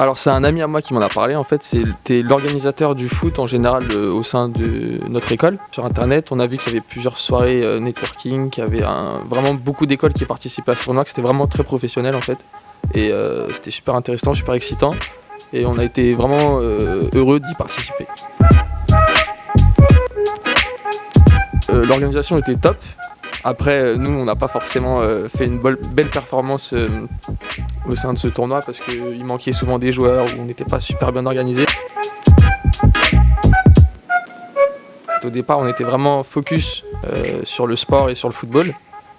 Alors c'est un ami à moi qui m'en a parlé, en fait c'était l'organisateur du foot en général au sein de notre école. Sur internet on a vu qu'il y avait plusieurs soirées networking, qu'il y avait vraiment beaucoup d'écoles qui participaient à ce tournoi, que c'était vraiment très professionnel en fait. Et c'était super intéressant, super excitant et on a été vraiment heureux d'y participer. L'organisation était top. Après, nous, on n'a pas forcément fait une belle performance au sein de ce tournoi parce qu'il manquait souvent des joueurs ou on n'était pas super bien organisé. Au départ, on était vraiment focus sur le sport et sur le football.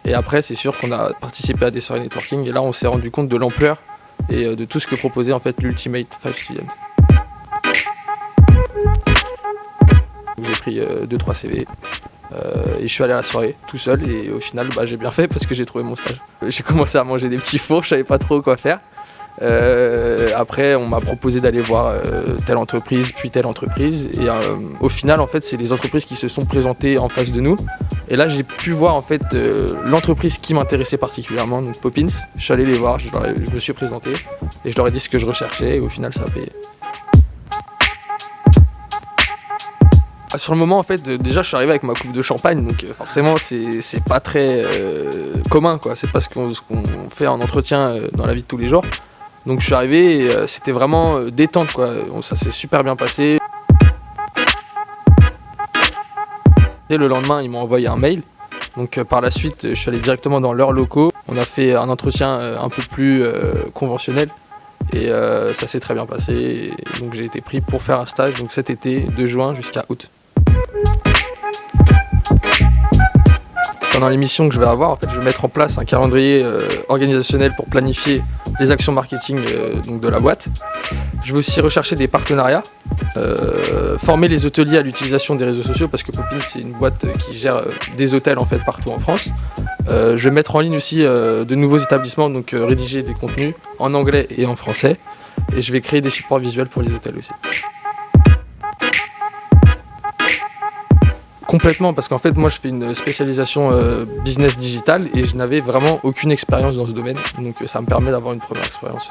Et après, c'est sûr qu'on a participé à des soirées networking et là, on s'est rendu compte de l'ampleur et de tout ce que proposait en fait l'Ultimate 5 Student. J'ai pris 2-3 CV. Et je suis allé à la soirée tout seul et au final j'ai bien fait parce que j'ai trouvé mon stage. J'ai commencé à manger des petits fours, je savais pas trop quoi faire. Après on m'a proposé d'aller voir telle entreprise puis telle entreprise et au final en fait c'est les entreprises qui se sont présentées en face de nous et là j'ai pu voir en fait l'entreprise qui m'intéressait particulièrement, donc Poppins. Je suis allé les voir, je me suis présenté et je leur ai dit ce que je recherchais et au final ça a payé. Sur le moment en fait déjà je suis arrivé avec ma coupe de champagne donc forcément c'est pas très commun quoi, c'est pas ce qu'on fait en entretien dans la vie de tous les jours. Donc je suis arrivé et c'était vraiment détente quoi, ça s'est super bien passé. Et le lendemain ils m'ont envoyé un mail, donc par la suite je suis allé directement dans leurs locaux. On a fait un entretien un peu plus conventionnel. Et ça s'est très bien passé, et donc j'ai été pris pour faire un stage donc cet été de juin jusqu'à août. Pendant les missions que je vais avoir, en fait, je vais mettre en place un calendrier organisationnel pour planifier les actions marketing donc de la boîte. Je vais aussi rechercher des partenariats, former les hôteliers à l'utilisation des réseaux sociaux parce que Poppins c'est une boîte qui gère des hôtels en fait partout en France. Je vais mettre en ligne aussi de nouveaux établissements, donc rédiger des contenus en anglais et en français. Et je vais créer des supports visuels pour les hôtels aussi. Complètement, parce qu'en fait moi je fais une spécialisation business digital et je n'avais vraiment aucune expérience dans ce domaine. Donc ça me permet d'avoir une première expérience.